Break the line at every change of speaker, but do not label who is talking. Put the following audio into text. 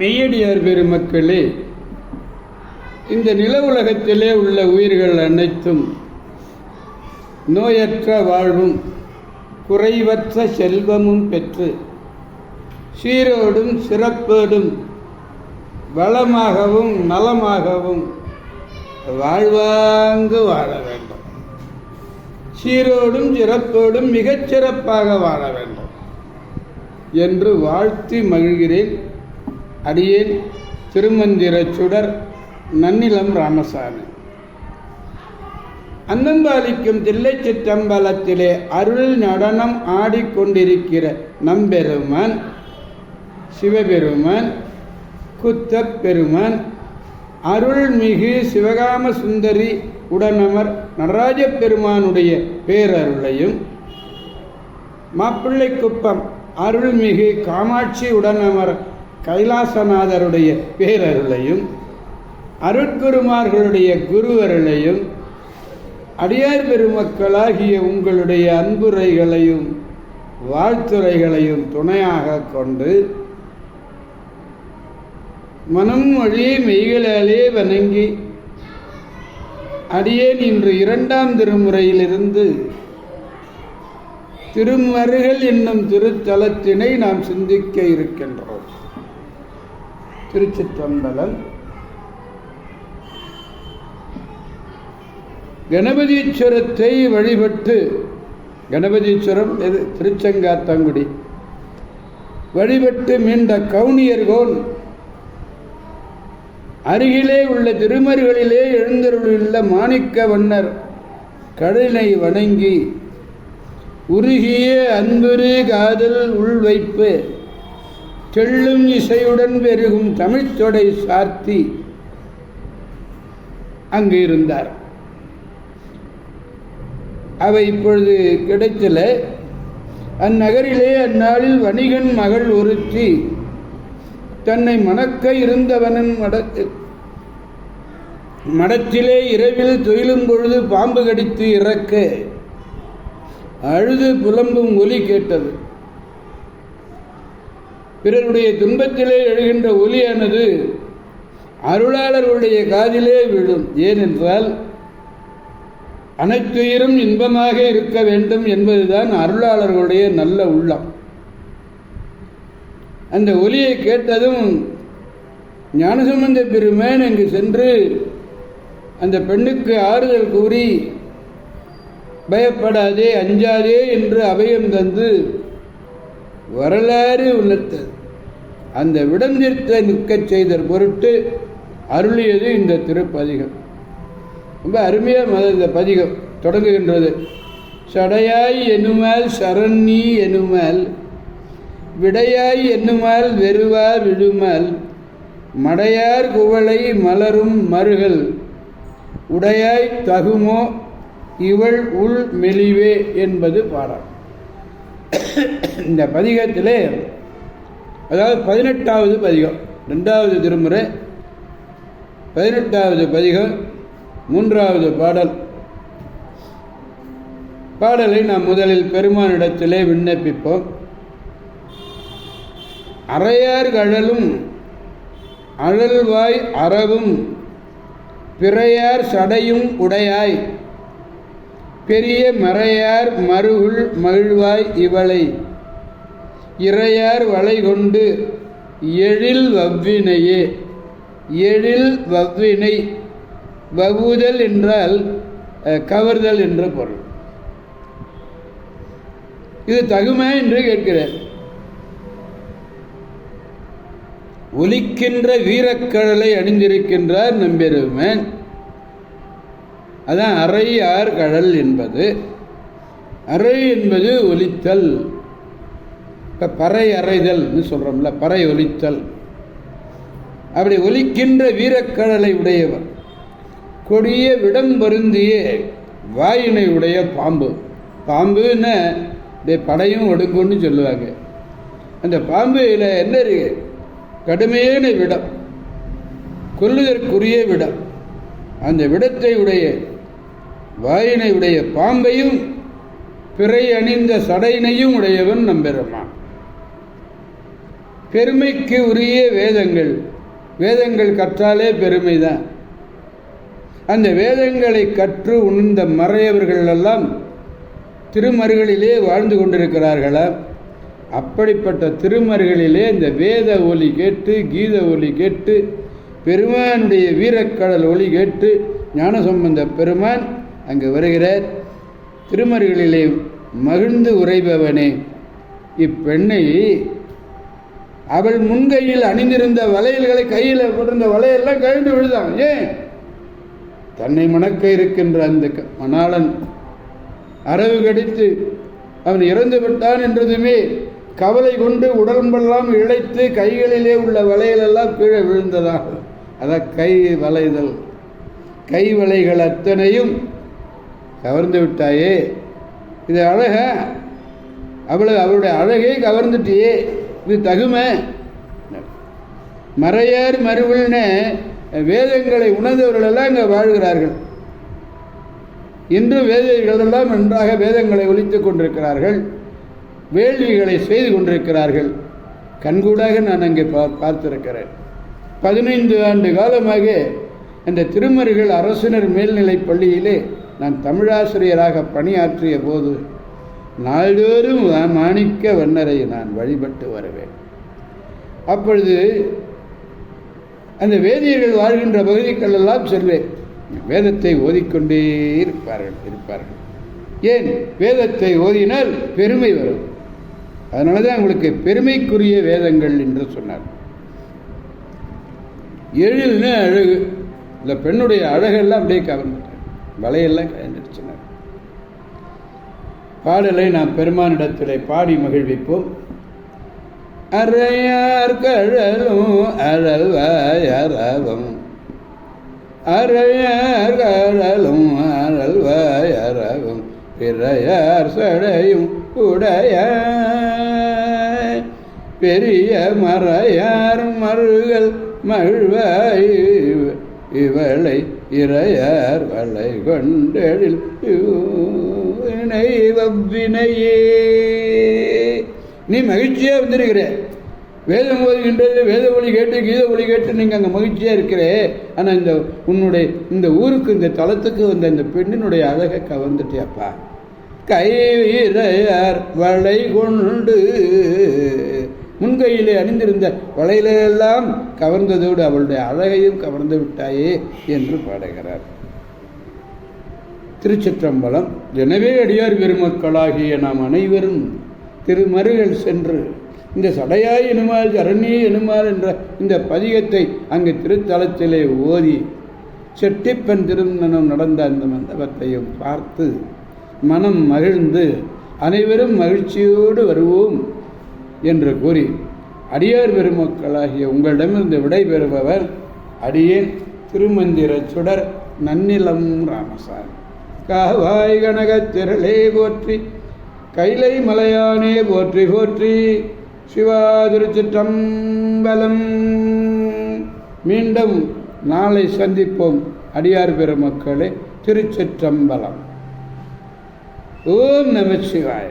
மெய்யடியார் பெருமக்களே, இந்த நில உலகத்திலே உள்ள உயிர்கள் அனைத்தும் நோயற்ற வாழ்வும் குறைவற்ற செல்வமும் பெற்று சீரோடும் சிறப்போடும் வளமாகவும் நலமாகவும் வாழ்வாங்கு வாழ வேண்டும். சீரோடும் சிறப்போடும் மிகச்சிறப்பாக வாழ வேண்டும் என்று வாழ்த்தி மகிழ்கிறேன். அடியேன் திருமந்திர சுடர் நன்னிலம் ராமசாமி. அன்னம்பாலிக்கும் தில்லை சிற்றம்பலத்திலே அருள் நடனம் ஆடிக்கொண்டிருக்கிற நம்பெருமான் சிவபெருமான் குத்தப் பெருமான் அருள்மிகு சிவகாம சுந்தரி உடனமர் நடராஜ பெருமானுடைய பேரருளையும், மாப்பிள்ளைக்குப்பம் அருள்மிகு காமாட்சி உடனமர் கைலாசநாதருடைய பேரருளையும், அருட்குருமார்களுடைய குருவருளையும், அடியார் பெருமக்களாகிய உங்களுடைய அன்புரைகளையும் வாழ்த்துரைகளையும் துணையாக கொண்டு மனம் மொழி மெய்களாலே வணங்கி அடியேன் இன்று 2ஆம் திருமுறையிலிருந்து திருமருகல் என்னும் திருத்தலத்தினை நாம் சிந்திக்க இருக்கின்றோம். திருச்சிற்றம்பலம். கணபதீஸ்வரத்தை வழிபட்டு, கணபதீஸ்வரம் எது? திருச்செங்காத்தங்குடி. வழிபட்டு மீண்ட கவுனியர்கோன் அருகிலே உள்ள திருமருகளிலே எழுந்தருளுள்ள மாணிக்க வண்ணர் கடலை வணங்கி உருகிய அன்புரு காதல் உள்வைப்பு தெள்ளும் இசையுடன் பெருகும் தமிழ்த்தொடை சார்த்தி அங்கு இருந்தார். அவை இப்பொழுது கிடைத்தல. அந்நகரிலே அந்நாளில் வணிகன் மகள் ஒருத்தி தன்னை மணக்க இருந்தவனின் மடத்திலே இரவில் துயிலும் பொழுது பாம்பு கடித்து இறக்க அழுது புலம்பும் ஒலி கேட்டது. பிறருடைய துன்பத்திலே எழுகின்ற ஒலியானது அருளாளர்களுடைய காதிலே விழும். ஏனென்றால் அனைத்துயிரும் இன்பமாக இருக்க வேண்டும் என்பதுதான் அருளாளர்களுடைய நல்ல உள்ளம். அந்த ஒலியை கேட்டதும் ஞானசம்பந்த பெருமான் அங்கு சென்று அந்த பெண்ணுக்கு ஆறுதல் கூறி, பயப்படாதே அஞ்சாதே என்று அபயம் தந்து வரலாறு உணர்த்தது. அந்த விடந்திருத்த நிற்கச் செய்த பொருட்டு அருளியது இந்த திருப்பதிகம். ரொம்ப அருமையாக இந்த பதிகம் தொடங்குகின்றது. சடையாய் எனுமால் சரண்ணி எனுமால் விடையாய் எண்ணுமால் வெறுவா விழுமால் மடையார் குவளை மலரும் மருகல் உடையாய் தகுமோ இவள் உள் மெலிவே என்பது பாடல். இந்த பதிகத்திலே, அதாவது 18வது பதிகம், 2வது திருமுறை 18வது பதிகம் 3வது பாடல். பாடலை நாம் முதலில் பெருமானிடத்திலே விண்ணப்பிப்போம். அறையார் கழலும் அழல்வாய் அறவும் பிறையார் சடையும் உடையாய் பெரிய மறையார் மருகுள் மகிழ்வாய் இவளை இறையார் வளை கொண்டு எழில் வவ்வினையே. எழில் வவ்வினை, வவுதல் என்றால் கவர்தல் என்ற பொருள். இது தகுமா என்று கேட்கிறார். ஒலிக்கின்ற வீரக்கடலை அணிந்திருக்கின்றார் நம்பெருமான். அதான் அறையார் கடல் என்பது. அறை என்பது ஒலித்தல். இப்போ பறை அறைதல்னு சொல்கிறோம்ல, பறை ஒலித்தல். அப்படி ஒலிக்கின்ற வீரக்கடலை உடையவர், கொடிய விடம் பொருந்திய வாயினை உடைய பாம்பு. பாம்புன்னு படையும் ஒடுங்குன்னு சொல்லுவாங்க. அந்த பாம்புல என்ன இருக்கு? கடுமையான விடம், கொல்லுதற்குரிய விடம். அந்த விடத்தை உடைய வாயினை உடைய பாம்பையும் பிறை அணிந்த சடையினையும் உடையவன் நம்பெருமான். பெருமைக்கு உரிய வேதங்கள். வேதங்கள் கற்றாலே பெருமை தான். அந்த வேதங்களை கற்று உணர்ந்த மறையவர்கள் எல்லாம் திருமருகளிலே வாழ்ந்து கொண்டிருக்கிறார்களா? அப்படிப்பட்ட திருமருகளிலே இந்த வேத ஒலி கேட்டு, கீத ஒலி கேட்டு, பெருமானுடைய வீரக்கடல் ஒலி கேட்டு ஞானசம்பந்த பெருமான் அங்கு வருகிறார். திருமருகளிலே மகிழ்ந்து உரைபவனே, இப்பெண்ணை அவள் முன்கையில் அணிந்திருந்த வளையல்களை, கையில் போட்டிருந்த வளையெல்லாம் கழிந்து விழுதான். ஏன்? தன்னை மணக்க இருக்கின்ற அந்த மணாளன் அரவு கடித்து அவன் இறந்து விட்டான் என்றதுமே கவலை கொண்டு உடம்பெல்லாம் இழைத்து கைகளிலே உள்ள வளையலெல்லாம் கீழே விழுந்ததாக. அதான் கை வளைதல். கை வளைகள் அத்தனையும் கவர்ந்து விட்டாயே, இது அழக, அவளுடைய அழகை கவர்ந்துட்டியே, இது தகுமை. மறையார் மறுவில்னு வேதங்களை உணர்ந்தவர்கள் எல்லாம் இங்கே வாழ்கிறார்கள். இன்று வேதிகளெல்லாம் நன்றாக வேதங்களை ஒலித்துக் கொண்டிருக்கிறார்கள், வேள்விகளை செய்து கொண்டிருக்கிறார்கள். கண்கூடாக நான் அங்கே பார்த்திருக்கிறேன். 15 ஆண்டு காலமாக அந்த திருமருகள் அரசினர் மேல்நிலைப் பள்ளியிலே நான் தமிழாசிரியராக பணியாற்றிய போது நாள்தோறும் மாணிக்க வண்ணரை நான் வழிபட்டு வருவேன். அப்பொழுது அந்த வேதியர்கள் வாழ்கின்ற பகுதிகளெல்லாம் செல்வேன். வேதத்தை ஓதிக்கொண்டே இருப்பார்கள். ஏன்? வேதத்தை ஓதினால் பெருமை வரும். அதனால தான் உங்களுக்கு பெருமைக்குரிய வேதங்கள் என்று சொன்னார். எழில்னு அழகு. இந்த பெண்ணுடைய அழகெல்லாம் அப்படியே கவர்ந்துட்டார், வலையெல்லாம் கயந்துடுச்சுனார். பாடலை நாம் பெருமானிடத்திலே பாடி மகிழ்விப்போம். அறையார் கழலும் அழல்வாயரவும், அறையார் கழலும் அழல்வாயரவும், பிறையார் சடையும் உடைய பெரிய மறையார் மருகள் மகிழ்வாய் இவளை இறையார் வளை கொண்டெழில் வினையே. நீ மகிழ்ச்சியாக வந்திருக்கிற, வேதம் ஓதுகின்றது, வேத ஒளி கேட்டு கீத ஒளி கேட்டு நீங்கள் அங்கே மகிழ்ச்சியாக இருக்கிற. ஆனால் உன்னுடைய இந்த ஊருக்கு, இந்த தலத்துக்கு வந்த இந்த பெண்ணினுடைய அழகை கவர்ந்துட்டியாப்பா. கைவிரையார் வளை கொண்டு, முன்கையிலே அணிந்திருந்த வளையிலெல்லாம் கவர்ந்ததோடு அவளுடைய அழகையும் கவர்ந்து விட்டாயே என்று பாடுகிறார். திருச்சிற்றம்பலம். எனவே அடியார் பெருமக்களாகிய நாம் அனைவரும் திருமருகள் சென்று இந்த சடையாய் எனுமால் அரண்யே எனுமால் என்ற இந்த பதிகத்தை அங்கு திருத்தலத்திலே ஓதி செட்டிப்பெண் திருமணம் நடந்த அந்த மண்டபத்தையும் பார்த்து மனம் மகிழ்ந்து அனைவரும் மகிழ்ச்சியோடு வருவோம் என்று கூறி அடியார் பெருமக்களாகிய உங்களிடமிருந்து விடைபெறுபவர் அடியேன் திருமந்திர சுடர் நன்னிலம் ராமசாமி. காவாய் கனகத் திரளே போற்றி, கைலை மலையானே போற்றி போற்றி. சிவா திருச்சிற்றம்பலம். மீண்டும் நாளை சந்திப்போம் அடியார் பெருமக்களே. திருச்சிற்றம்பலம். ஓம் நம சிவாய.